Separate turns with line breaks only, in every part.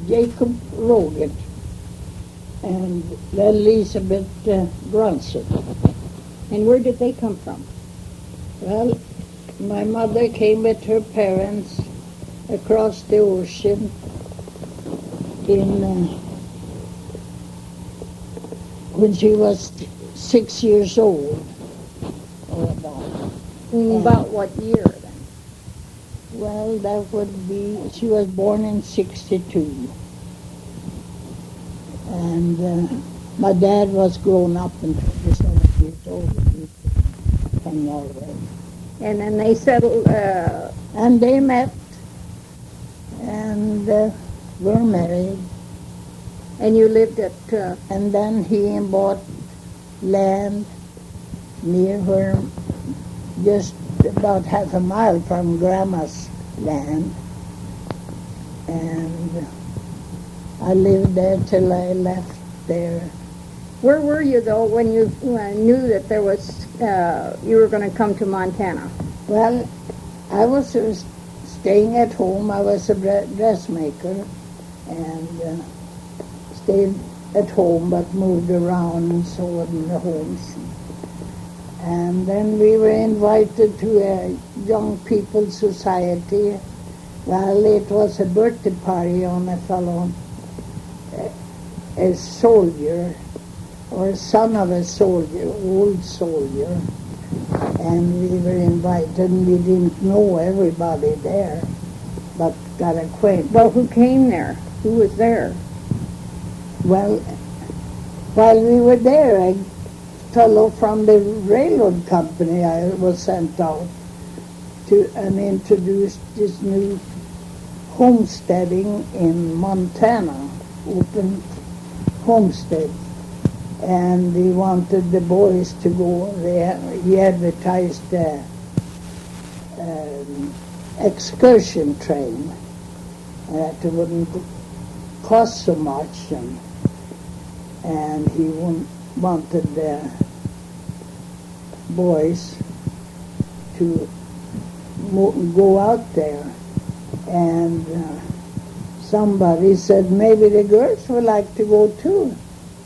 Jacob Roget and Elizabeth Bronson.
And where did they come from?
Well, my mother came with her parents across the ocean when she was 6 years old, or about.
About what year then?
Well, that would be, she was born in 62. And my dad was grown up and 27 years old from Norway.
And then they settled...
And they met and were married.
And you lived at...
And then he bought land near her, just about half a mile from Grandma's land. And I lived there till I left there.
Where were you, though, when you knew that there was... you were going to come to Montana?
Well, I was staying at home. I was a dressmaker and stayed at home but moved around and sewed in the homes. And then we were invited to a young people's society. Well, it was a birthday party on a fellow, a soldier, or a son of a soldier, old soldier. And we were invited, and we didn't know everybody there, but got acquainted.
Well, who came there? Who was there?
Well, while we were there, a fellow from the railroad company I was sent out to and introduced this new homesteading in Montana, open homestead. And he wanted the boys to go. He advertised the excursion train that it wouldn't cost so much, and he wanted the boys to go out there. And somebody said, maybe the girls would like to go too.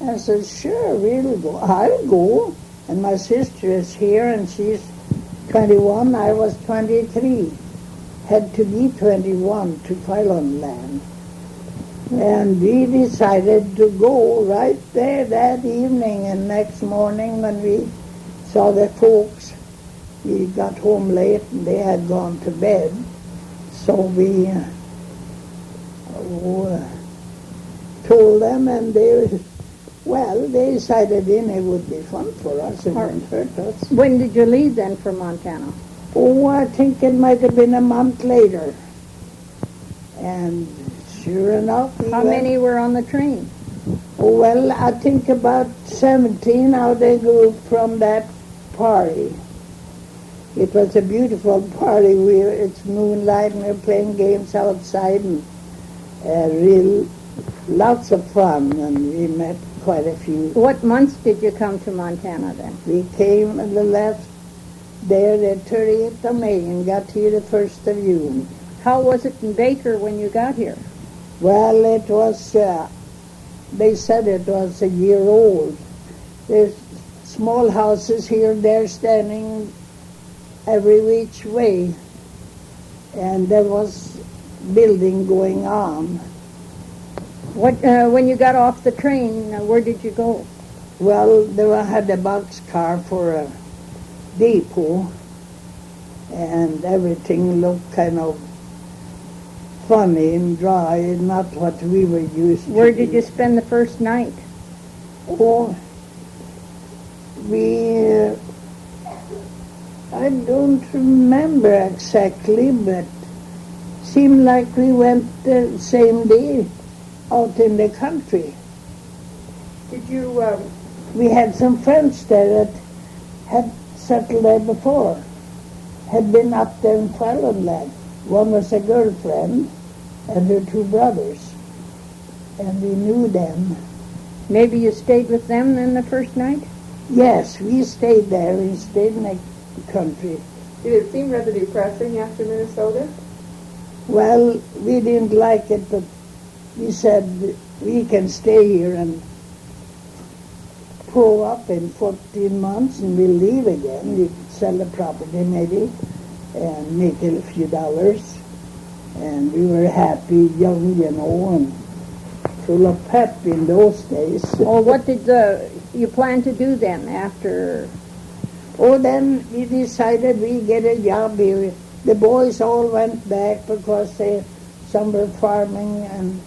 I said, sure, we'll go. I'll go. And my sister is here, and she's 21. I was 23. Had to be 21 to file on land. And we decided to go right there that evening. And next morning when we saw the folks, we got home late and they had gone to bed. So we told them, and they decided it would be fun for us. It wouldn't hurt us.
When did you leave then for Montana?
Oh, I think it might have been a month later. And sure enough,
How many were on the train?
Oh, well, I think about 17 out they grew from that party. It was a beautiful party. It's moonlight and we're playing games outside and lots of fun, and we met quite a few.
What months did you come to Montana then?
We came and left there the 30th of May and got here the 1st of June.
How was it in Baker when you got here?
Well, it was, they said it was a year old. There's small houses here and there standing every which way, and there was building going on.
When you got off the train, where did you go?
Well, I had a boxcar for a depot, and everything looked kind of funny and dry, not what we were used to.
Where did you spend the first night?
Oh, I don't remember exactly, but seemed like we went the same day out in the country.
Did you...
We had some friends there that had settled there before, had been up there in Fallonland. One was a girlfriend and her two brothers, and we knew them.
Maybe you stayed with them then the first night?
Yes, we stayed there. We stayed in the country.
Did it seem rather depressing after Minnesota?
Well, we didn't like it, but we said we can stay here and grow up in 14 months and we'll leave again. You could sell the property maybe and make a few dollars. And we were happy, young, and full of pep in those days.
Well, what did you plan to do then after?
Oh, then we decided we get a job here. The boys all went back because some were farming and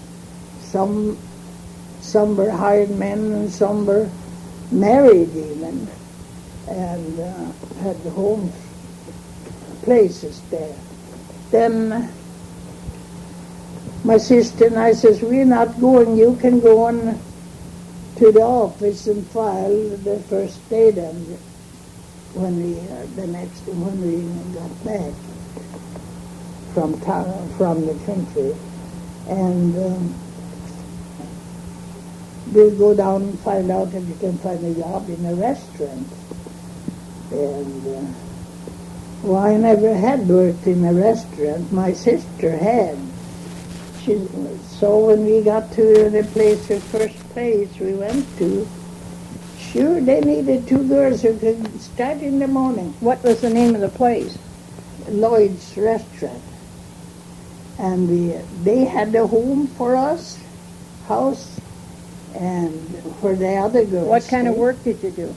some were hired men and some were married even and had homes, places there. Then my sister and I says, we're not going, you can go on to the office and file the first day then when we got back from town, from the country. And we'll go down and find out if you can find a job in a restaurant. And well, I never had worked in a restaurant. My sister had. So when we got to the first place we went to, sure, they needed two girls who could start in the morning.
What was the name of the place?
Lloyd's Restaurant. And they had a home for us, house, and for the other girls.
What kind of work did you do?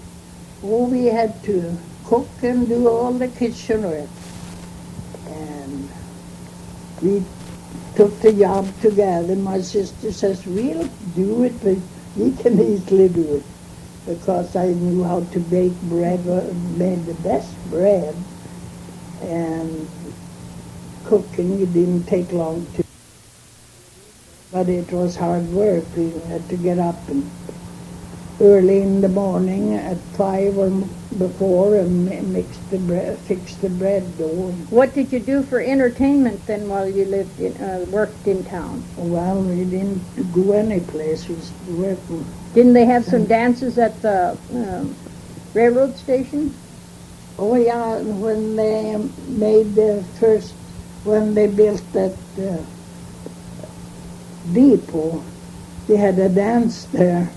Oh, we had to cook and do all the kitchen work. And we took the job together. My sister says, we'll do it, but we can easily do it. Because I knew how to bake bread, made the best bread. And cooking, it didn't take long to. But it was hard work. We had to get up and early in the morning at 5 or before and fix the bread dough.
What did you do for entertainment then while you lived worked in town?
Well, we didn't go any place. We was working.
Didn't they have some dances at the railroad station?
Oh yeah, when they made when they built that depot, they had a dance there.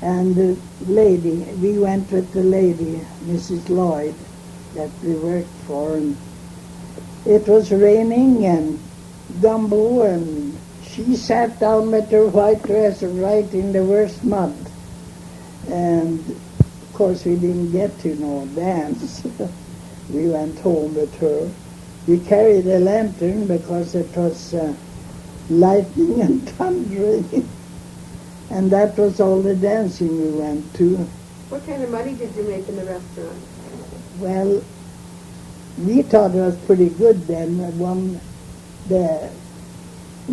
And the lady, we went with the lady, Mrs. Lloyd, that we worked for, and it was raining and gumbo, and she sat down with her white dress right in the worst mud. And of course we didn't get to no dance. We went home with her. We carried a lantern because it was lightning and thundering. And that was all the dancing we went to.
What kind of money did you make in the restaurant?
Well, we thought it was pretty good then. The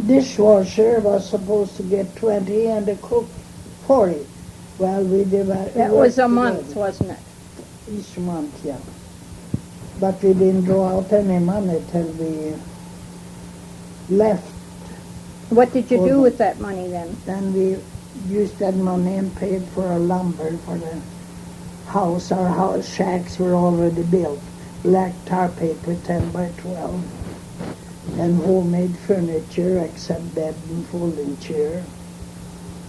dishwasher was supposed to get 20 and the cook 40. Well, we divided.
That was a month, wasn't it?
Each month, yeah. But we didn't draw out any money till we left.
What did you do with that money then?
Then we used that money and paid for our lumber for the house. Our house shacks were already built. Black tar paper, 10 by 12. And homemade furniture, except bed and folding chair.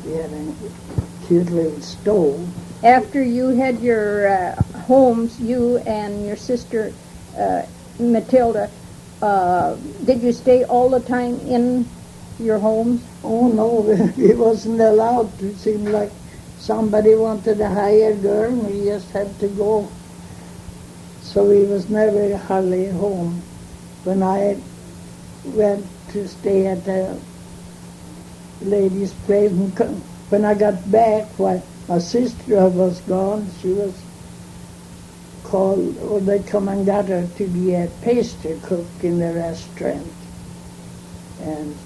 We had a cute little stove.
After you had your homes, you and your sister Matilda, did you stay all the time in your homes?
Oh no, we wasn't allowed to. It seemed like somebody wanted a hired girl and we just had to go. So we was never hardly home. When I went to stay at the lady's place, when I got back, my sister was gone. She was called, or they come and got her to be a pastry cook in the restaurant. And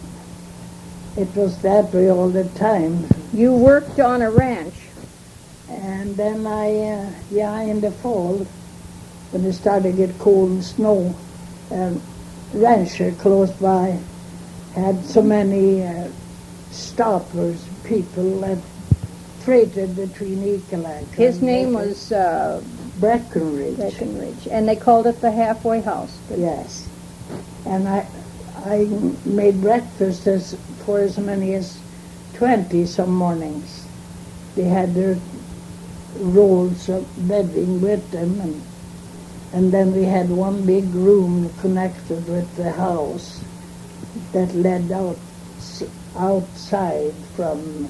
it was that way all the time.
You worked on a ranch.
And then in the fall, when it started to get cold and snow, a rancher close by had so many stoppers, people that freighted between Ekalak.
His name was
Breckenridge.
Breckenridge, and they called it the halfway house.
Yes. And I made breakfast for as many as 20 some mornings. They had their rolls of bedding with them, and then we had one big room connected with the house that led outside from,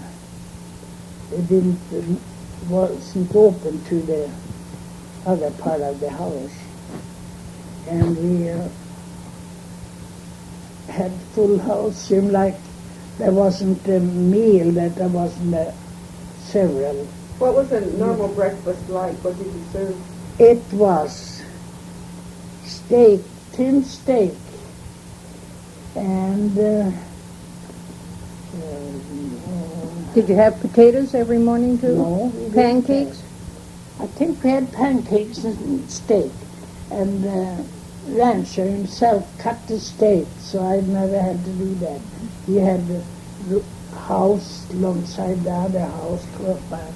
wasn't open to the other part of the house. And we had full house. Seemed like there wasn't a meal that there wasn't several.
What was a normal breakfast like? What did you serve?
It was steak, tin steak, and
Did you have potatoes every morning too?
no.
Pancakes?
I think we had pancakes and steak, and the rancher himself cut the steak, so I never had to do that. He had the house alongside the other house close by,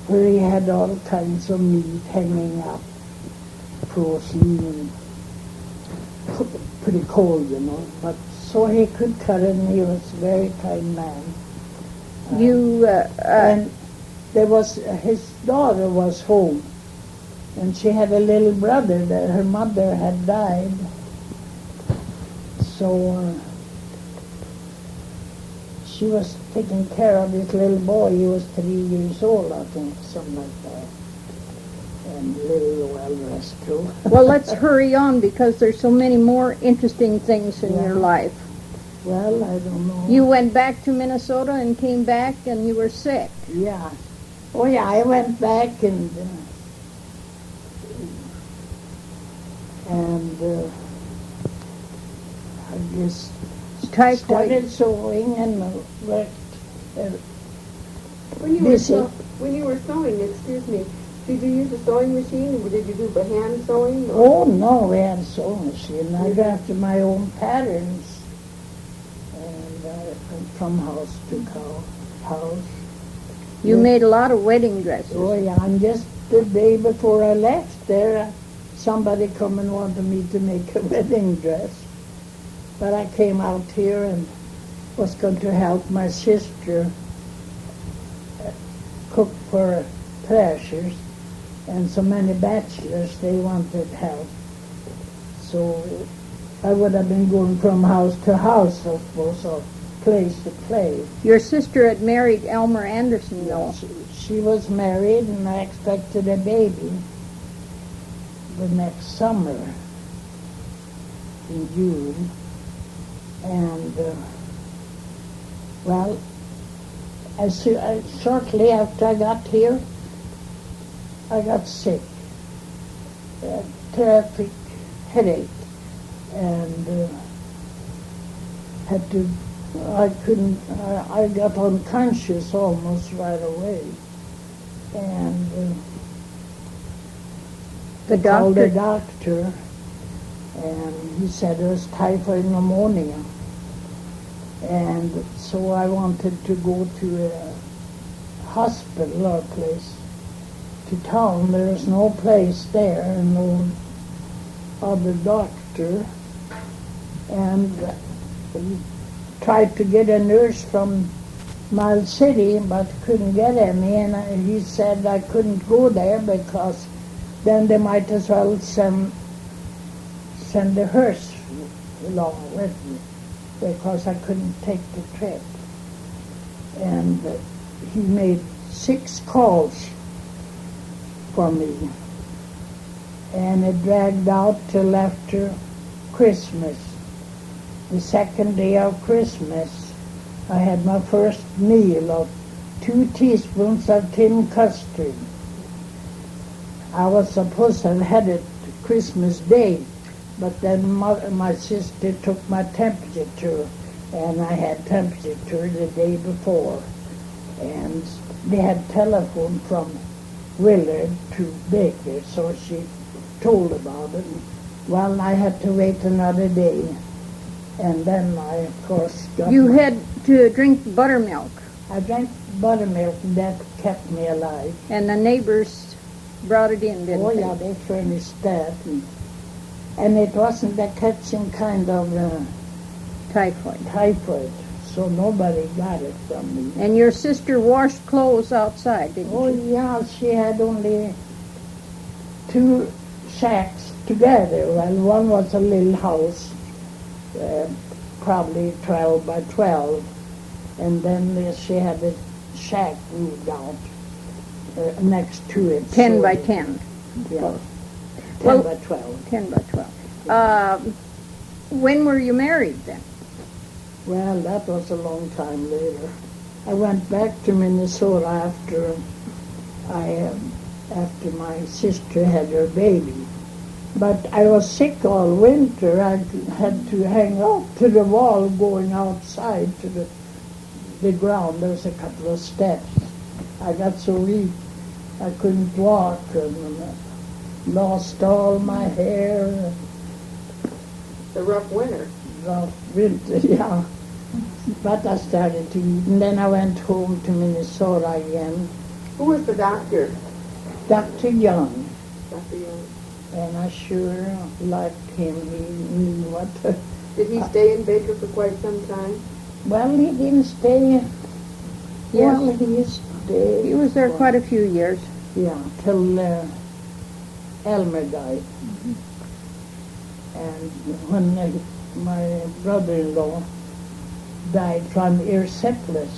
where he had all kinds of meat hanging up, frozen and pretty cold, you know. But so he could cut it, and he was a very kind man. And there was his daughter was home, and she had a little brother that her mother had died. So she was taking care of this little boy. He was 3 years old, I think, something like that. And little well dressed too.
Well, let's hurry on because there's so many more interesting things in your life.
Well, I don't know.
You went back to Minnesota and came back and you were sick.
Yeah. Oh, yeah, I went back and I just started sewing and worked.
When you were sewing, excuse me, did you use a sewing machine, or did you do by hand sewing?
Oh, no, we had a sewing machine. I drafted my own patterns, and from house to house.
You made a lot of wedding dresses.
Oh, yeah, and just the day before I left there, somebody come and wanted me to make a wedding dress. But I came out here and was going to help my sister cook for Thrashers, and so many bachelors, they wanted help. So I would have been going from house to house, I suppose, or place to place.
Your sister had married Elmer Anderson, though.
She was married, and I expected a baby the next summer in June. And, well, shortly after I got here, I got sick, terrific headache, and I got unconscious almost right away, and called the doctor, and he said it was typhoid pneumonia, and so I wanted to go to a hospital or place to town. There was no place there, and no other doctor, and tried to get a nurse from Miles City, but couldn't get any, and he said I couldn't go there because then they might as well send the hearse along with me, because I couldn't take the trip. And he made 6 calls for me, and it dragged out till after Christmas. The second day of Christmas, I had my first meal of 2 teaspoons of tin custard. I was supposed to have had it Christmas Day, but then my sister took my temperature, and I had temperature the day before. And they had telephoned from Willard to Baker, so she told about it. Well, I had to wait another day, and then I, of course, got...
You had to drink buttermilk.
I drank buttermilk, and that kept me alive.
And the neighbors brought it in, didn't they?
Oh, yeah, they furnished that. And it wasn't a catching kind of typhoid, so nobody got it from me.
And your sister washed clothes outside, didn't
Oh,
she?
yeah, she had only 2 shacks together. Well, one was a little house, probably 12 by 12, and then she had a shack moved out next to it.
10
so
by 10.
Yeah, 10
Well-
by 12.
10 by 12. When were you married then?
Well, that was a long time later. I went back to Minnesota after my sister had her baby. But I was sick all winter. I had to hang out to the wall going outside to the ground. There was a couple of steps. I got so weak I couldn't walk and lost all my hair.
The rough winter.
Rough winter, yeah. But I started to eat, and then I went home to Minnesota again.
Who was the doctor?
Dr. Young,
Dr. Young.
and I sure liked him. He knew what to...
Did he stay in Baker for quite some time?
Well, he didn't stay.
Yes.
Well, he stayed.
He was there
for-
quite a few years.
Yeah, till Elmer died. And when my brother-in-law died from erysipelas,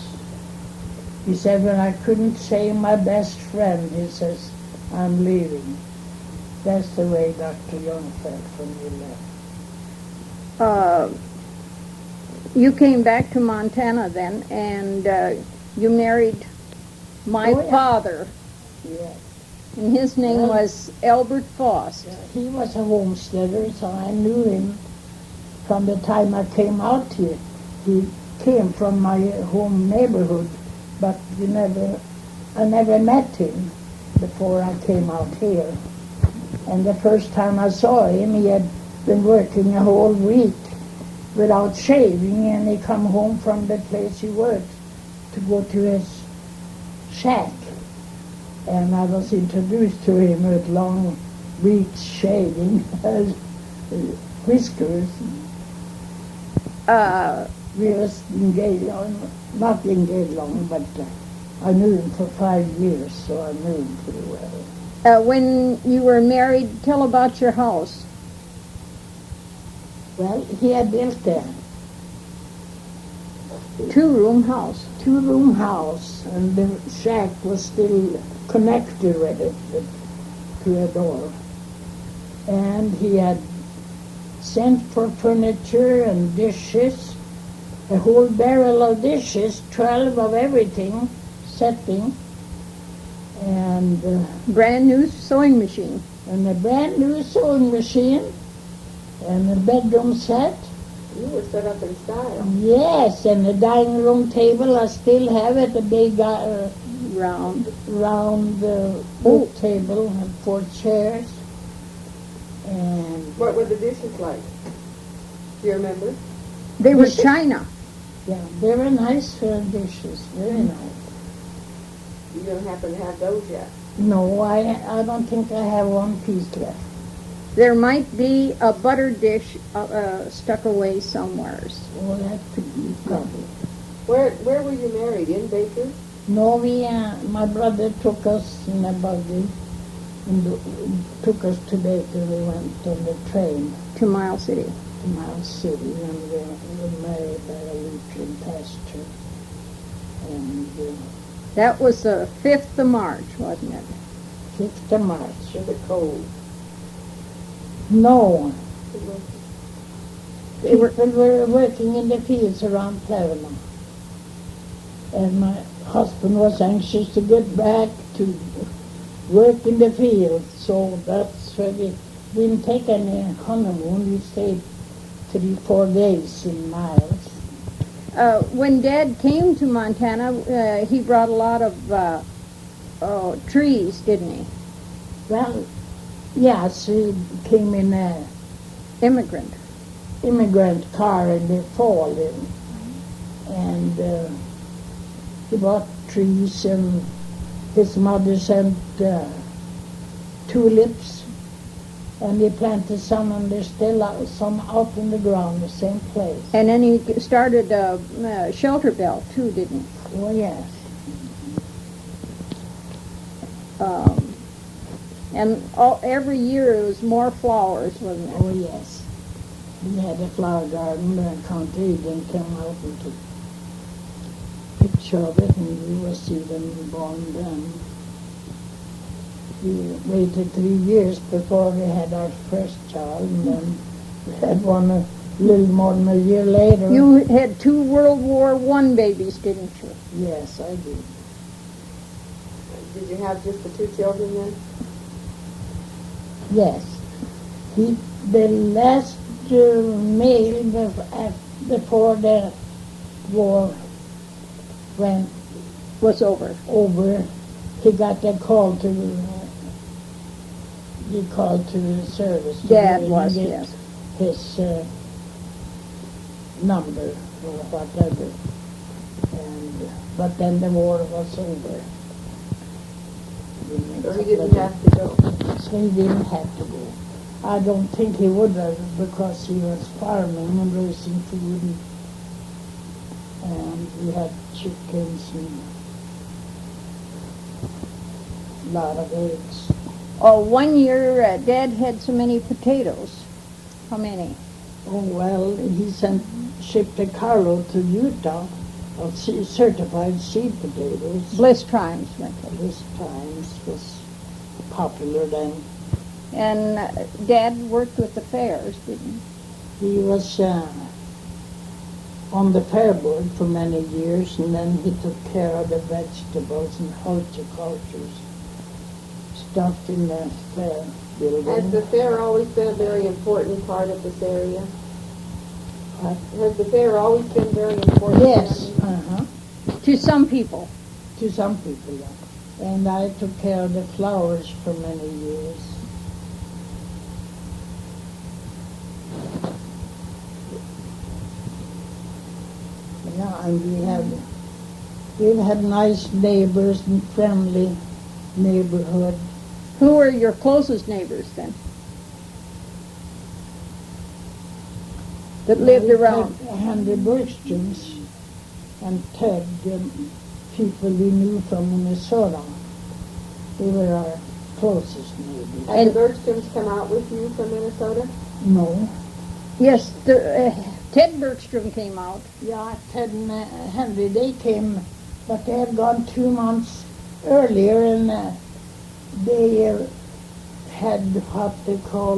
he said, when I couldn't say my best friend, he says, I'm leaving. That's the way Dr. Young felt when he left.
You came back to Montana then, and you married my
Oh, yeah.
father,
Yeah.
and his name
Well-
was Albert Fost.
He was a homesteader, so I knew him from the time I came out here. He came from my home neighborhood, but I never met him before I came out here. And the first time I saw him, he had been working a whole week without shaving, and he come home from the place he worked to go to his shack. And I was introduced to him with long weeks shaving, whiskers. We was engaged, not engaged long, but I knew him for 5 years, so I knew him pretty well.
When you were married, tell about your house.
Well, he had built a
2-room house.
2-room house, and the shack was still connected with it to a door. And he had sent for furniture and dishes, a whole barrel of dishes, 12 of everything, setting, and
Brand new sewing machine.
a brand new sewing machine, and a bedroom set.
You were set up in style.
Yes, and the dining room table, I still have it, a big
Round.
round oak table and 4 chairs. And
What were the dishes like? Do you remember?
They were
Dishes?
china.
yeah, they were nice dishes, very nice.
You don't happen to have those yet.
No, I don't think I have one piece left.
There might be a butter dish stuck away somewhere.
Oh, that could be probably.
Where were you married? In Baker?
No, my brother took us in a buggy and took us to Baker. We went on the train
To Miles City.
to Miles City, and we were married by a Lutheran pastor. And
That was the 5th of March, wasn't it?
5th of March.
Was it cold?
No,
It was.
people were working in the fields around Plevna. And my husband was anxious to get back to work in the fields, so that's why we didn't take any honeymoon. We stayed 3-4 days in Miles.
When Dad came to Montana, he brought a lot of trees, didn't he?
Well, yes, he came in a
Immigrant.
immigrant car in the fall, and he bought trees, and his mother sent tulips And he planted some, and there's still some out in the ground, the same place.
And then he started a shelter belt too, didn't he?
Oh, yes.
And every year it was more flowers, wasn't it?
Oh, yes. We had a flower garden, and Count Eden came out and took a picture of it, and we will see them born then. We waited 3 years before we had our first child, and then we had one a little more than a year later.
You had 2 World War I babies, didn't you?
Yes, I did.
Did you have just the 2 children then?
Yes. The last male before the war
Was over.
he got a call to the service. to
Dad
go
was,
and
yes.
get his number or whatever. But then the war was over.
So he didn't have to go.
So he didn't have to go. I don't think he would have, because he was farming and raising food, and we had chickens and a lot of eggs.
Oh, 1 year Dad had so many potatoes. How many?
Oh, well, he shipped a carload to Utah of certified seed potatoes.
Bliss Times, weren't they?
This times was popular then.
And Dad worked with the fairs, didn't he?
He was on the fair board for many years, and then he took care of the vegetables and horticulture stuff in the fair building.
Has the fair always been a very important part of this area?
What?
Has the fair always been very important?
Yes,
To some people.
to some people, yeah. And I took care of the flowers for many years. Yeah, and we've had nice neighbors and friendly neighborhood.
Who were your closest neighbors then? That lived around?
Henry Bergstrom's and Ted, the people we knew from Minnesota. They were our closest neighbors.
Had the Bergstroms come out with you from Minnesota?
No.
Yes, Ted Bergstrom came out.
Yeah, Ted and Henry, they came, but they had gone 2 months earlier, and they had what they call,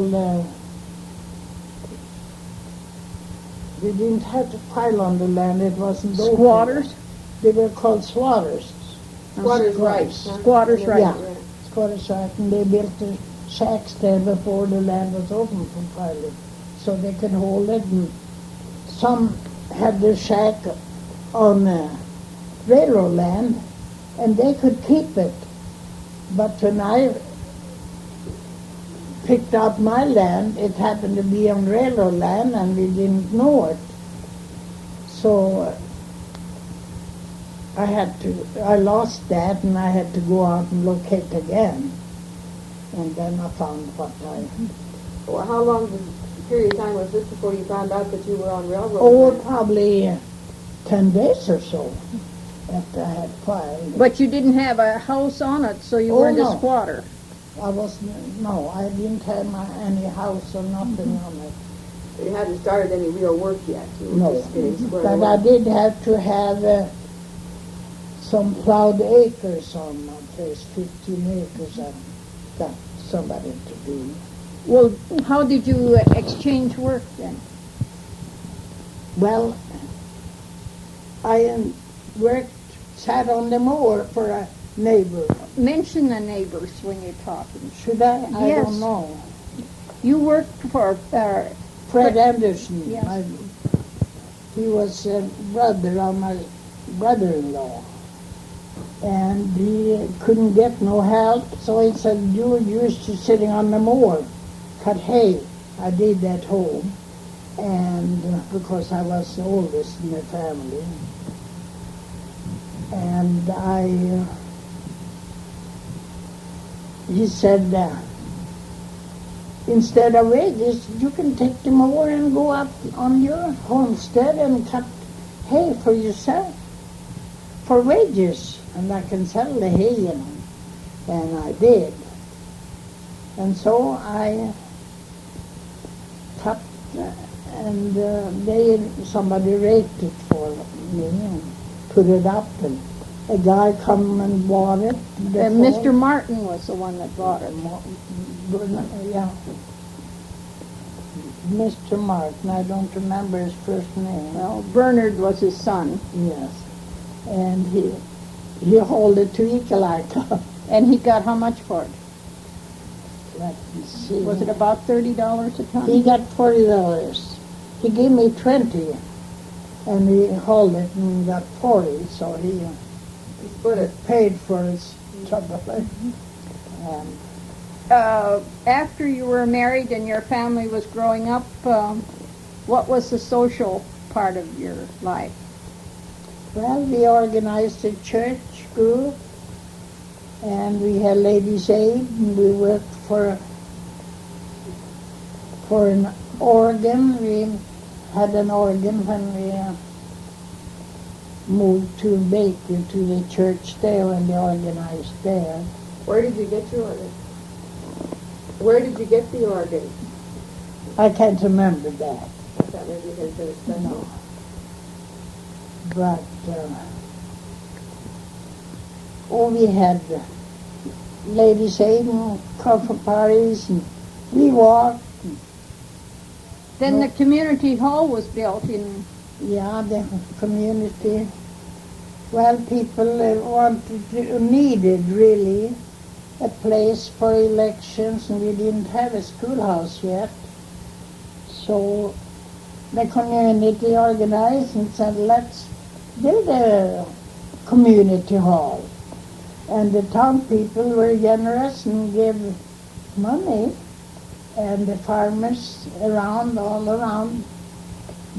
they didn't have to pile on the land, it wasn't open.
Squatters?
They were called squatters.
Squatters' rights. Huh?
Squatters' rights.
Yeah, squatters' rights, and they built the shacks there before the land was open for piling, so they could hold it. And some had their shack on railroad land, and they could keep it. But when I picked up my land, it happened to be on railroad land, and we didn't know it. So I lost that, and I had to go out and locate again. And then I found what
Well, how long period of time was this before you found out that you were on railroad?
Oh,
land?
probably 10 days or so after I had filed.
But you didn't have a house on it, so you weren't
no.
a squatter.
I didn't have any house or nothing on it.
You hadn't started any real work yet. You were
No,
just getting squared
but
away.
I did have to have some plowed acres on my place, 15 acres. I got somebody to do.
Well, how did you exchange work then?
Well, I sat on the mower for a neighbor.
Mention the neighbors when you're talking.
Should I? I
Yes.
don't know.
You worked for
Fred Anderson.
Yes.
He was a brother of my brother-in-law. And he couldn't get no help, so he said, "You're used to sitting on the mower, cut hay." I did that home, and because I was the oldest in the family. And he said, instead of wages, you can take them over and go up on your homestead and cut hay for yourself for wages. And I can sell the hay, you know. And I did. And so I cut, and somebody raked it for me and put it up, and a guy come and bought it.
Mr. Martin was the one that bought it.
Yeah. Mr. Martin, I don't remember his first name.
Well, Bernard was his son.
Yes. And he hauled it to Ikalika.
And he got how much for it?
Let me see.
Was it about $30 a ton?
He got $40. He gave me 20, and he hauled it and got 40. So he
split it.
paid for his trouble. And
After you were married and your family was growing up, what was the social part of your life?
well, we organized a church group, and we had Ladies' Aid, and we worked for an organ. We had an organ when we moved to Baker, to the church there, and we organized there.
Where did you get your organ? Where did you get the organ?
I can't remember that.
I thought maybe you had been special.
No. But, we had Ladies' Aid and coffee parties, and we walked.
Then the community hall was built in...
Yeah, the community. Well, people needed really a place for elections, and we didn't have a schoolhouse yet. So the community organized and said, let's build a community hall. And the town people were generous and gave money, and the farmers all around,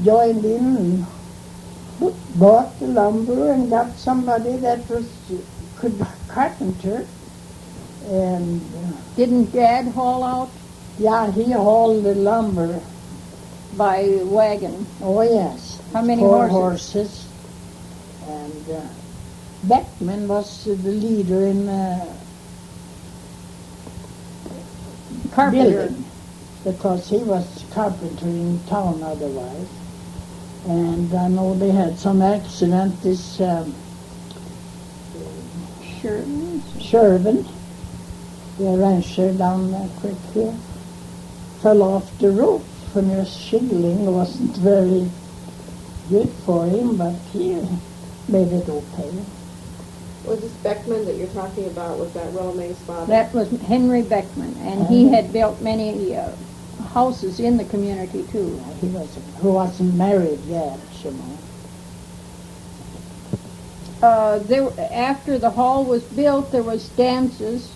joined in and bought the lumber and got somebody that could carpenter. And
Didn't Dad haul out
yeah, he hauled the lumber.
by wagon?
Oh yes.
How many
4
horses?
And Beckman was the leader in
Carpenter.
building, because he was carpenter in town otherwise. And I know they had some accident. This
Sure.
Shervin, the rancher down there quick here, fell off the roof when he was shingling. It wasn't very good for him, but he made it okay.
Was this Beckman that you're talking about, was that Romai's father?
That was Henry Beckman, and he had built many houses in the community too.
Who wasn't married yet, you know.
After the hall was built, there was dances.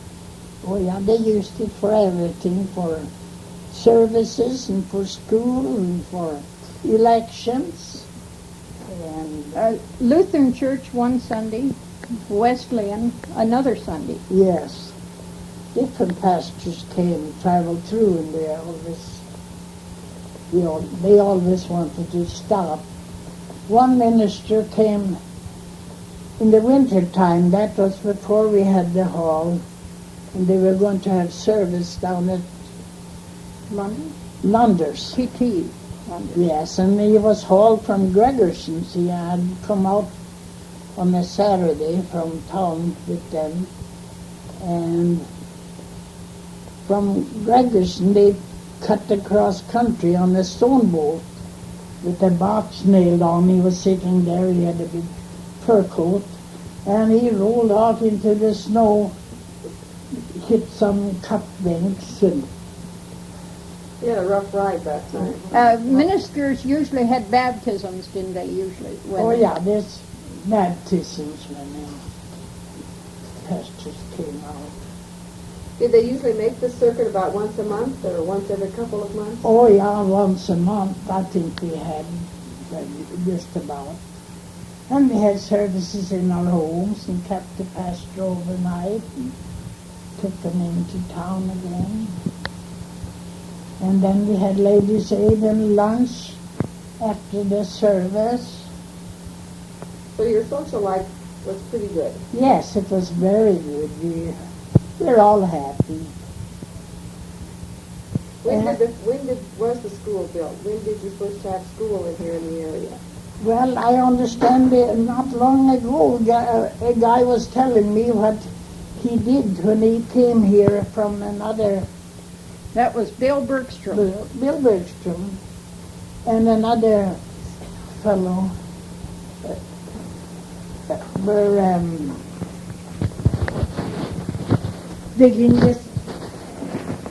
Oh yeah, they used it for everything, for services and for school and for elections. And
Lutheran Church one Sunday, Wesleyan another Sunday.
yes, different pastors came, traveled through, and they always wanted to stop. One minister came in the winter time. That was before we had the hall, and they were going to have service down at Lunders.
PT. London.
Yes, and he was hauled from Gregerson's. He had come out on a Saturday from town with them, and from Gregerson they cut across country on a stone boat with a box nailed on. He was sitting there. He had a big fur coat, and he rolled out into the snow, hit some cut banks, and
You had a rough ride that time.
Ministers usually had baptisms, didn't they, usually?
oh yeah, there's baptisms when the pastors came out.
Did they usually make the circuit about once a month or once every couple of months?
Oh yeah, once a month I think we had just about. And we had services in our homes and kept the pastor overnight and took them into town again. And then we had ladies' aid and lunch after the service.
So your social life was pretty good.
Yes, it was very good. We're all happy.
When was the school built? When did you first have school in here in the area?
Well, I understand not long ago a guy was telling me what he did when he came here from another,
That was Bill Bergstrom.
Bill Bergstrom, and another fellow were digging this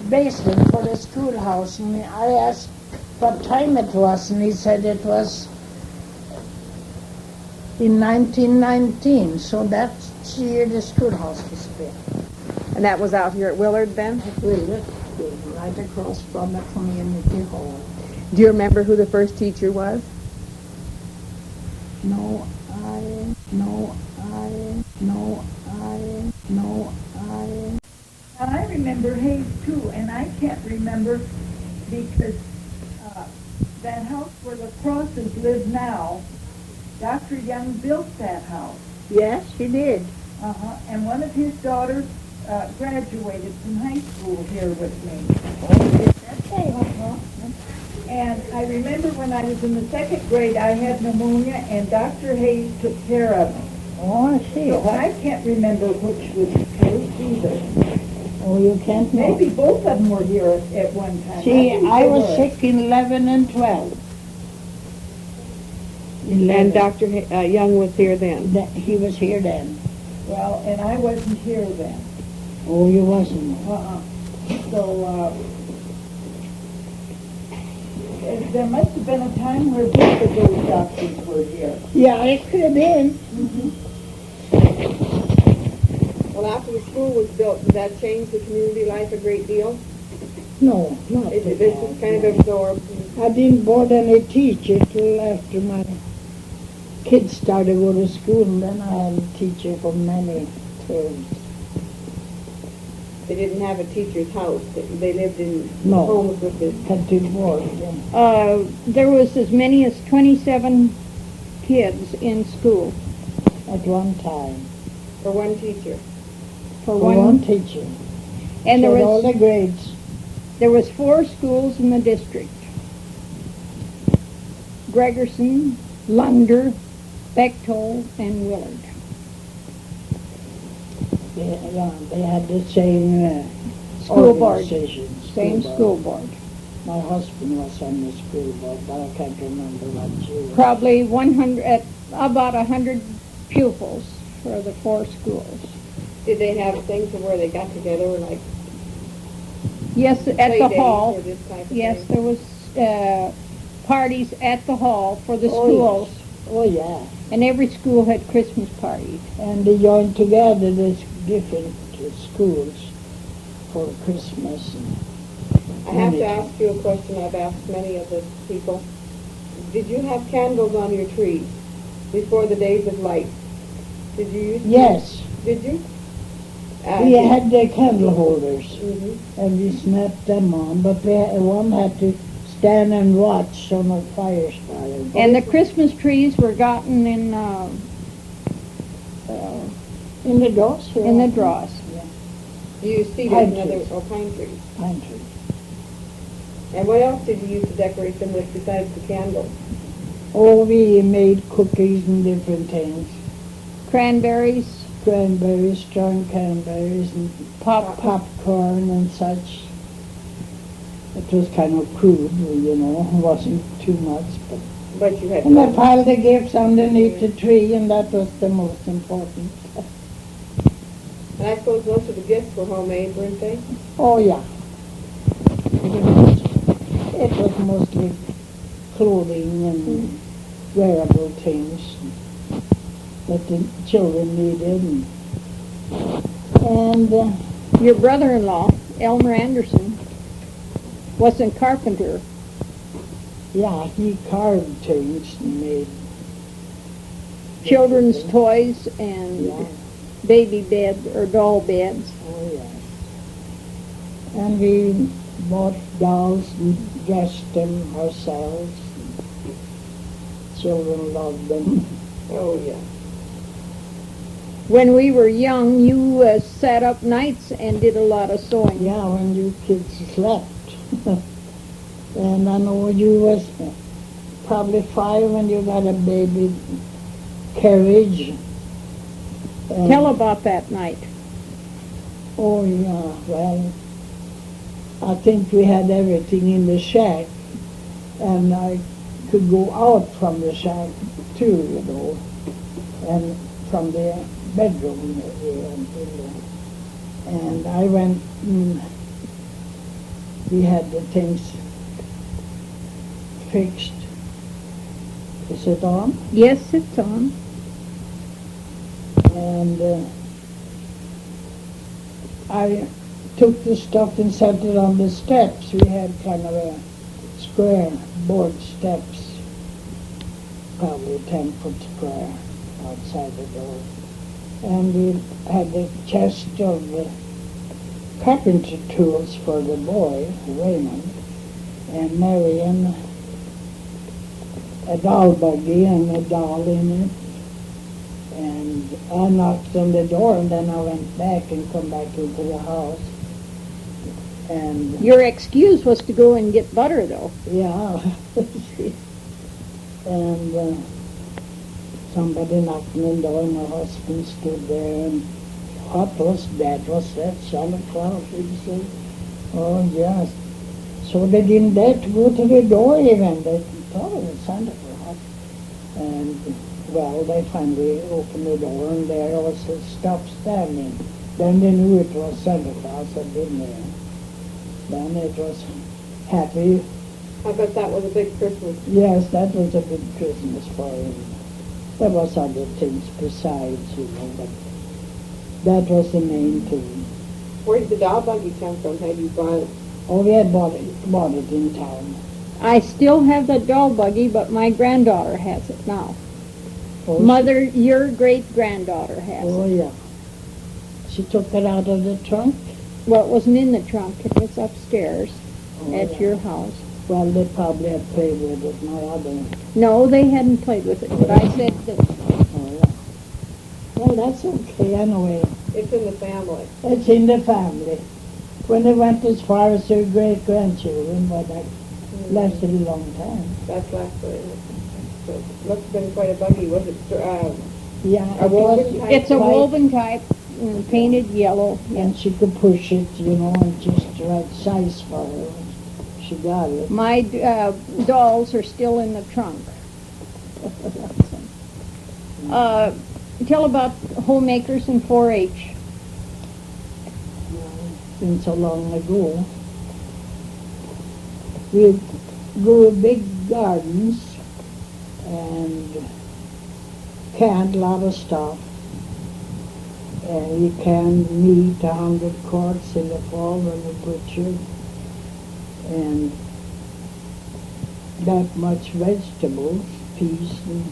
basement for the schoolhouse, and I asked what time it was, and he said it was in 1919, so that's the year the schoolhouse was built.
And that was out here at Willard then?
Willard, right across from the community hall.
Do you remember who the first teacher was?
No,
I remember Hayes too, and I can't remember because that house where the Crosses live now, Dr. Young built that house.
Yes, he did.
And one of his daughters graduated from high school here with me. And I remember when I was in the second grade, I had pneumonia, and Dr. Hayes took care of me.
Oh, I see.
So I can't remember which was first either.
Oh, you can't know.
Maybe both of them were here at one time.
See,
think
I
they
was
were.
sick in 11 and 12.
And Dr. Young was here then?
He was here then.
Well, and I wasn't here then.
Oh, you wasn't.
So, there must have been a time where both of those doctors were here.
Yeah, it could have been.
Well, after the school was built, did that change the community life a great deal?
No, not
It
at
just
all,
kind
no.
of absorbed.
I didn't board any teacher till after my kids started to go to school, and then I had a teacher for many terms.
They didn't have a teacher's house. They lived in
No.
homes with the...
Had to board them.
There was as many as 27 kids in school
At one time.
for one teacher.
for
For one
one.
teacher.
And
Showed all the grades.
there was 4 schools in the district. Gregerson, Lunder, Bechtold, and Willard.
They had the same
School board.
organization,
Same school board.
My husband was on the school board, but I can't remember what year.
Probably 100, about 100 pupils for the 4 schools.
Did they have things where they got together, like
Yes, at
play
the
days
hall.
or this type of
Yes,
thing?
there was parties at the hall for the
Oh,
schools,
Oh, yeah.
and every school had Christmas parties.
And they joined together, these different schools for Christmas.
I have to ask you a question I've asked many of the people. Did you have candles on your tree before the days of light? Did you use
Yes,
Did you?
we had the candle holders,
Mhm.
and we snapped them on, but one had to stand and watch so no fire started.
And the Christmas trees were gotten in
In the doors here.
the draws.
You used cedars
Pine
and other
trees.
pine trees.
Pine trees.
And what else did you use to decorate them with besides the candles?
Oh, we made cookies and different things.
Cranberries,
Cranberries, strong cranberries, and popcorn and such. It was kind of crude, you know, it wasn't too much, but...
But you had
And I piled the gifts underneath the tree, and that was the most important.
And I suppose most of the gifts were homemade, weren't they?
Oh, yeah. It was mostly clothing and wearable things that the children needed. And
your brother-in-law, Elmer Anderson, was a carpenter.
yeah, he carved things and made
Children's toys and
Yeah.
baby beds or doll beds.
Oh, yes. And we bought dolls and dressed them ourselves. Children loved them.
Oh, yeah.
When we were young, you sat up nights and did a lot of sewing.
Yeah, when you kids slept. And I know you was probably 5 when you got a baby carriage. And
Tell about that night.
oh yeah, well, I think we had everything in the shack, and I could go out from the shack too, and from the bedroom and I went. We had the things fixed. Is it on?
Yes, it's on.
And I took the stuff and set it on the steps. We had kind of a square board steps, probably 10-foot square outside the door. And we had the chest of carpentry tools for the boy, Raymond, and Marion, a doll buggy and a doll in it. And I knocked on the door, and then I went back and come back into the house. And
Your excuse was to go and get butter, though.
yeah, and somebody knocked on the door, and my husband stood there, and what was that? Was that Santa Claus? He said, oh yes. So they didn't dare to go to the door even. They thought it was Santa Claus. And well, they finally opened the door, and there was the stuff standing. Then they knew it was Santa Claus had been there. Then it was happy.
I bet that was a big Christmas.
Yes, that was a big Christmas for him. There was other things besides, but that was the main thing.
Where did the doll buggy come from? Had you bought it?
Oh, we had bought it in town.
I still have the doll buggy, but my granddaughter has it now.
Oh,
Mother, your great-granddaughter has
Oh,
it.
yeah. She took it out of the trunk?
Well, it wasn't in the trunk. It was upstairs
Oh,
at
yeah.
your house.
Well, they probably had played with it, my other.
No, they hadn't played with it, but I said that
Oh, yeah. Well, that's okay, anyway.
It's in the family.
It's in the family. When they went as far as their great-grandchildren, but that lasted a long time.
That's last year. So it must have been quite a buggy. Was it
Yeah,
a
it
woven
was
type?
it's a
white,
woven type, painted yellow.
and she could push it, and just the right size for her. She got it.
My dolls are still in the trunk. Tell about Homemakers and 4-H.
Been so long ago. We grew big gardens and canned a lot of stuff. And we canned meat, 100 quarts in the fall when we butchered. And that much vegetables, peas and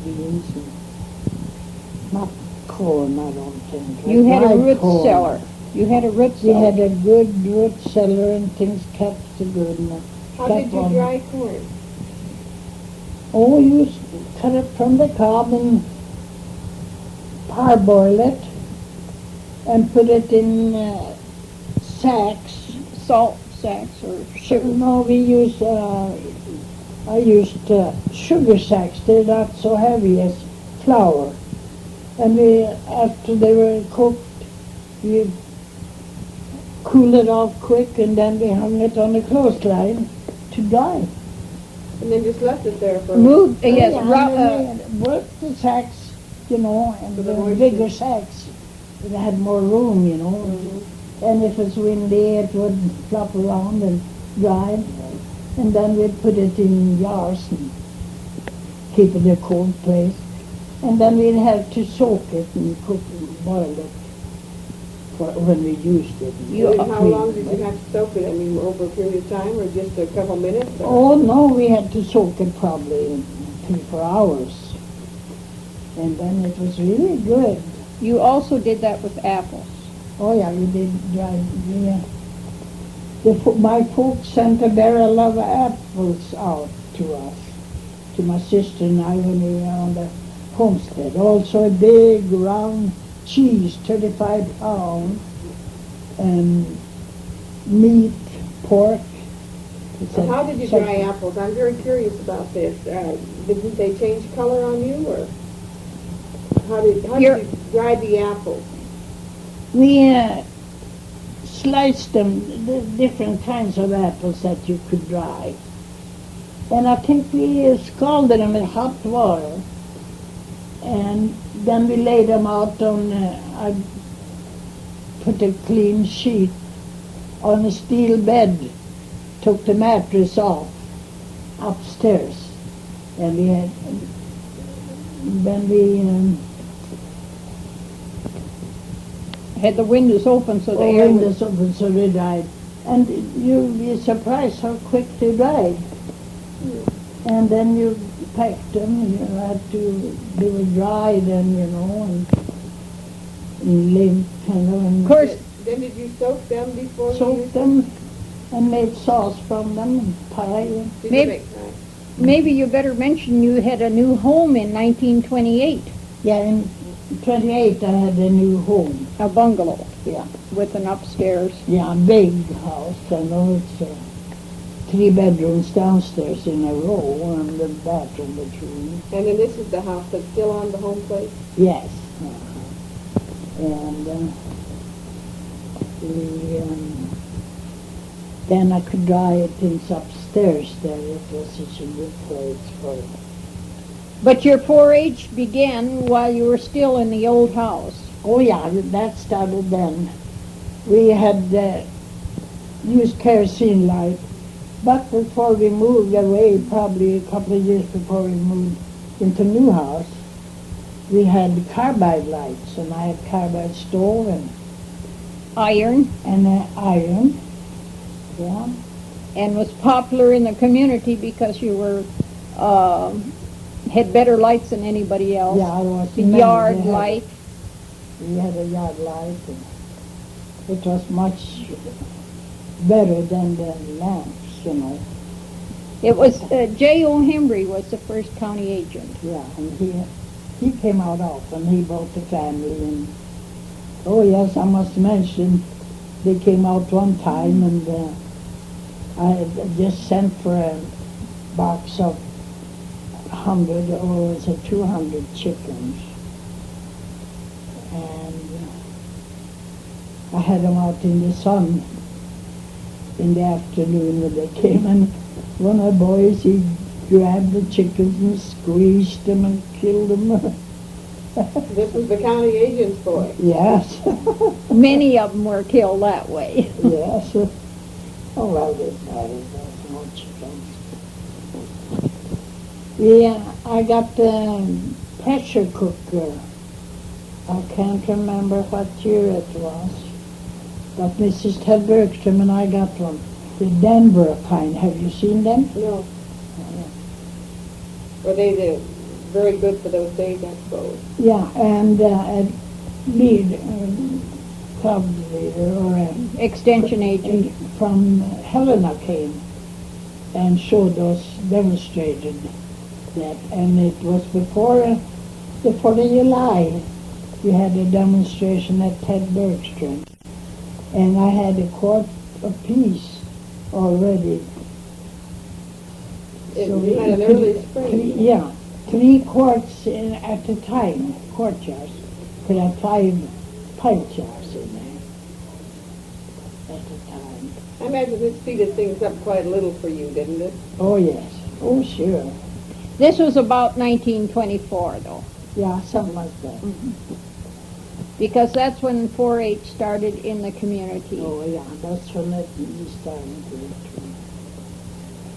beans, and not corn, I don't think.
You had a
Dried
root
corn.
cellar. You had a root
We
cellar.
had a good root cellar and things kept so good. And
How
kept
did you
on.
dry corn?
Oh, you cut it from the cob and parboil it and put it in sacks.
Salt sacks or sugar.
No, we used, I used sugar sacks. They're not so heavy as flour. And we, after they were cooked, we cooled it off quick, and then we hung it on the clothesline to dry.
And then just left it there for
Moved, yes,
and then we worked the sacks, and
For the
the
moisture.
bigger sacks. It had more room, And if it's windy, it would flop around and dry. And then we'd put it in jars and keep it in a cold place. And then we'd have to soak it and cook and boil it for when we used it.
And how long did you have to soak it? I mean, over a period of time or just a couple minutes? Or?
Oh, no, we had to soak it probably 3-4 hours. And then it was really good.
You also did that with apples.
Oh, yeah, we did dry. My folks sent a barrel of apples out to us, to my sister and I when we were on the homestead. Also a big round cheese, 35 pounds, and meat, pork.
How did you dry apples? I'm very curious about this. Didn't they change color on you, or how did you dry the apples?
We sliced them, the different kinds of apples that you could dry. And I think we scalded them in hot water. And then we laid them out on, I put a clean sheet on a steel bed, took the mattress off upstairs. And we had, then we
Had the windows open so the air
windows open so they dried. And you'd be surprised how quick they dried. And then you packed them, you had to, they were dry then, you know, and limp, kind of. And
Of course,
Then did you soak them before you
soaked
used
them and made sauce from them, and pie.
Did you
Maybe-
make pie?
maybe you better mention you had a new home in 1928,
Yeah, in 28 I had a new home.
a bungalow
Yeah,
with an upstairs.
yeah, big house. I know it's 3 bedrooms downstairs in a row and the bathroom between.
And then this is the house that's still on the home place?
Yes. And we, then I could dry things upstairs there. It was such a good place for it.
But your 4-H began while you were still in the old house.
Oh yeah, that started then. We had used kerosene light, but before we moved away, probably a couple of years before we moved into new house, we had carbide lights, and I had carbide stove and
Iron,
iron. Yeah.
and was popular in the community because you were had better lights than anybody else.
Yeah, I was
The yard light.
We had a yard light, and it was much better than the lamps, you know.
It was J.O. Hembry was the first county agent.
Yeah, and he came out often. He brought the family, and oh yes, I must mention, they came out one time, and I had just sent for a box of 100 or was it 200 chickens, and I had them out in the sun in the afternoon when they came, and one of the boys, he grabbed the chickens and squeezed them and killed them.
This was the county agent's boy.
Yes.
Many of them were killed that way.
Yes. Oh, well, this matters. There's no chickens. Yeah, I got the pressure cooker. I can't remember what year it was. But Mrs. Ted Bergstrom and I got one. The Denver kind. Have you seen them?
No. Were they very good for those days, I suppose?
Yeah, and a club leader or a
Extension agent.
from Helena came and showed us, demonstrated that, and it was before the 4th of July. We had a demonstration at Ted Bergstrom, and I had a quart apiece already.
You had an early spring.
3 quarts at a time, quart jars. Could have 5 pint jars in there at a time.
I imagine this speeded things up quite a little for you, didn't it?
Oh yes, oh sure.
This was about 1924, though,
Yeah, something like that.
because that's when 4-H started in the community.
Oh yeah, that's when it started.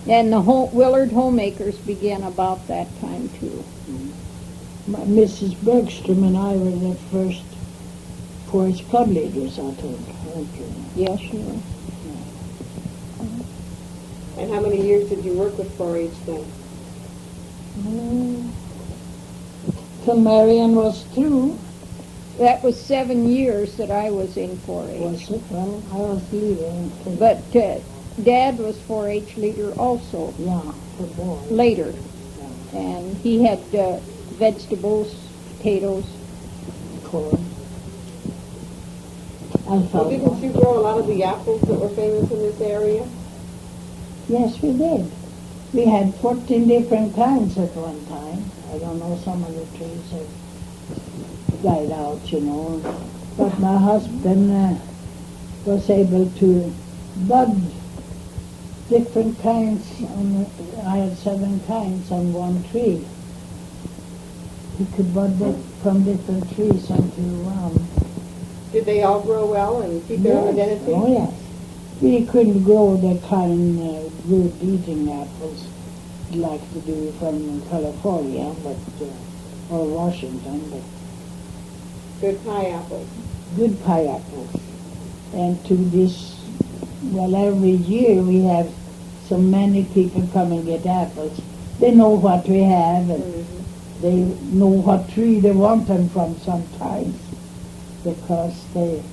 And the Willard Homemakers began about that time, too.
Mrs. Bergstrom and I were the first 4-H club leaders, I think. Okay.
Yes, you were.
And how many years did you work with 4-H then?
Till Marion was through.
That was 7 years that I was in 4-H.
Was it? Well, I was leaving.
But Dad was 4-H leader also
Yeah, for boys.
later.
Yeah,
And he had vegetables, potatoes.
corn.
Well, didn't you grow a lot of the apples that were famous in this area?
Yes, we did. We had 14 different kinds at one time. I don't know, some of the trees have died out, you know. But my husband was able to bud different kinds. I had 7 kinds on one tree. He could bud it from different trees until
Did they all grow well and keep their own identity?
Oh, yes. We couldn't grow the kind good eating apples like to do from California, but or Washington, but
Good pie apples.
good pie apples. And to this, well, every year we have so many people come and get apples. They know what we have, and they know what tree they want them from sometimes, because they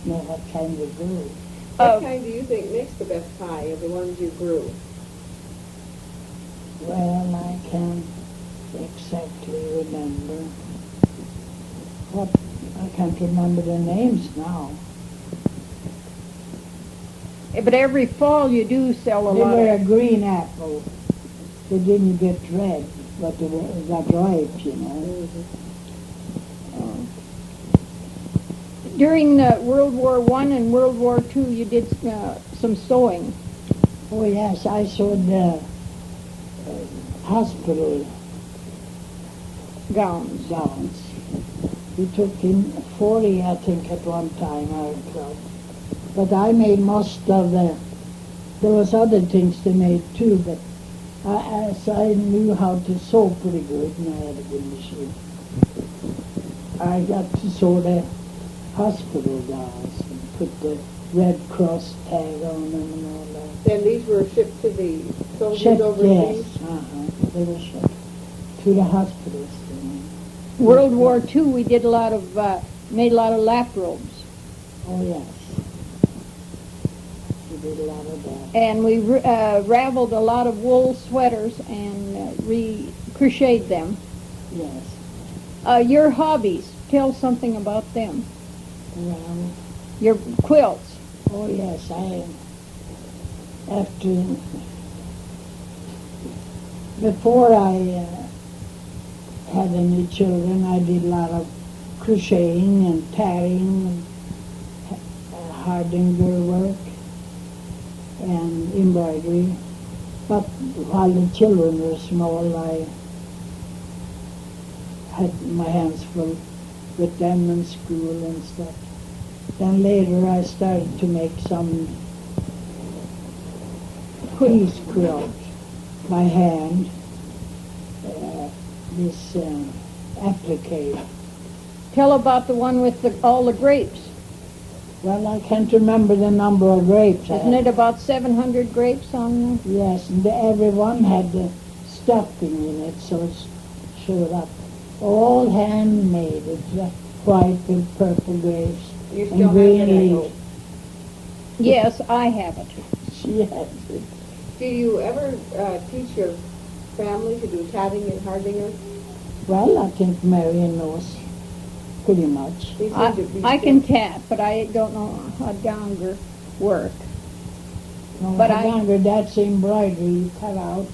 know what kind we grow.
What kind do you think makes the best pie of the ones you grew?
Well, I can't exactly remember. I can't remember the names now.
But every fall you do sell a
They
lot
were
of...
a green apple. They didn't get red, but they got ripe, you know.
During World War I and World War II, you did some sewing.
Oh, yes, I sewed hospital
Gowns.
We took in 40, I think, at one time, our club. But I made most of there was other things they made too, but I knew how to sew pretty good, and I had a good machine. I got to sew the hospital gowns and put the Red Cross tag on them and all that.
Then these were shipped to the soldiers
Shipped,
overseas?
yes, they were shipped to the hospitals.
World War II, we did made a lot of lap robes.
Oh, yes. We did a lot of that.
And we raveled a lot of wool sweaters and crocheted them.
Yes.
Your hobbies, tell something about them.
Well,
Your quilts.
oh, yes, before I had any children, I did a lot of crocheting and tatting and hardinger work and embroidery. But while the children were small, I had my hands full with them in school and stuff. Then later I started to make some piece quilts by hand, this applique.
Tell about the one with all the grapes.
Well, I can't remember the number of grapes.
Isn't it about 700 grapes on there?
Yes, and every one had the stuffing in it, so it showed up. All handmade. It's white with purple grapes
You
and
still have
green
it, I
leaves.
hope.
Yes, I have it.
She has it.
Do you ever teach your family to do tatting and hardinger?
Well, I think Marion knows pretty much.
They seem to be
I can tat, but I don't know how Donger work.
No,
But
that's embroidery you cut out.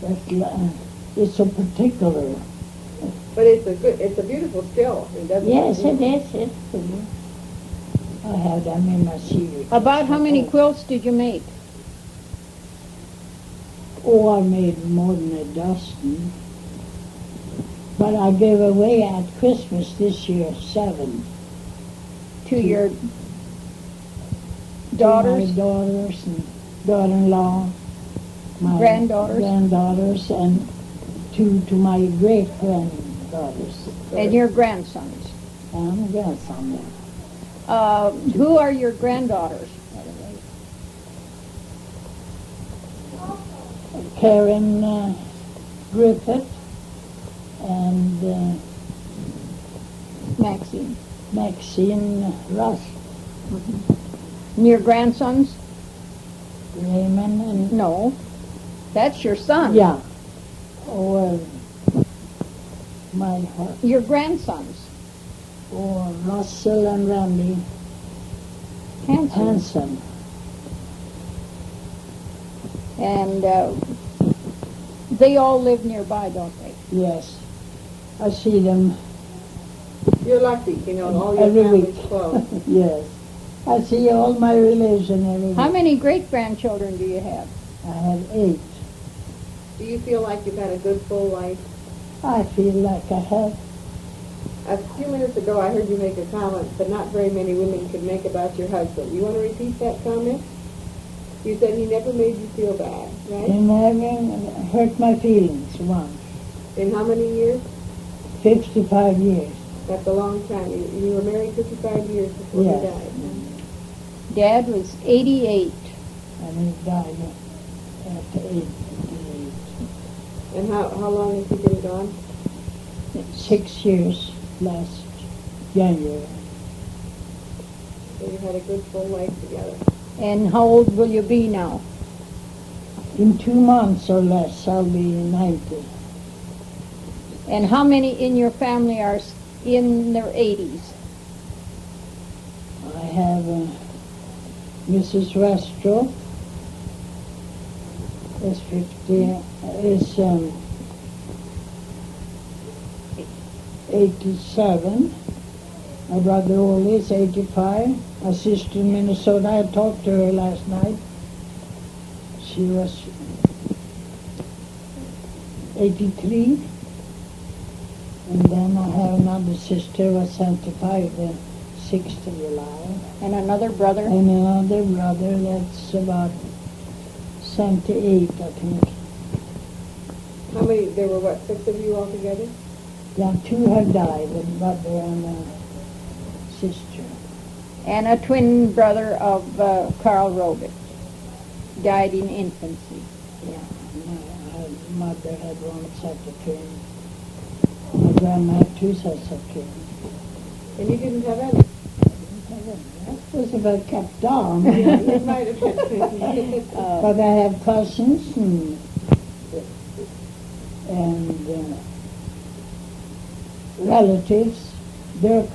And it's so particular.
But it's a beautiful skill.
Yes, it is. It's pretty. I have them in my series.
About how many quilts did you make?
Oh, I made more than a dozen. But I gave away at Christmas this year 7.
To your
To
daughters?
my daughters and daughter-in-law. My
Granddaughters?
and 2 to my great-granddaughters.
And your grandsons?
And grandson.
Who are your granddaughters, by the way?
Karen Griffith and
Maxine.
Maxine Russ,
And your grandsons?
Raymond, and
No. That's your son.
yeah. Or my heart.
Your grandsons.
Or Russell and Randy
Hanson.
Hanson.
And they all live nearby, don't they?
Yes. I see them
You're lucky, you know, all your
every
family's
week.
close.
Yes. I see all my relation every week.
How many great-grandchildren do you have?
I have 8.
Do you feel like you've had a good full life?
I feel like I have.
A few minutes ago, I heard you make a comment that not very many women could make about your husband. You want to repeat that comment? You said he never made you feel bad, right?
And having hurt my feelings once.
In how many years?
55 years.
That's a long time. You were married 55 years before
Yes.
he died.
Dad was 88.
And he died at 88.
And how long has he been gone?
6 years last January.
So you had a good full life together.
And how old will you be now?
In 2 months or less, I'll be 90.
And how many in your family are in their 80s?
I have Mrs. Restro is 87. My brother Ole is 85. My sister in Minnesota, I talked to her last night. She was 83. And then I have another sister was 75, the 6th of July.
And another brother?
And another brother that's about 78, I think.
How many? There were, what, 6 of you altogether?
Yeah, 2 have died, a brother and a sister.
And a twin brother of Carl Roget. Died in infancy.
Yeah, my mother had one set of twins. My grandma had 2 sets of twins.
And you didn't have any?
That was about kept down.
Yeah, you might have had
But I have cousins and relatives. They're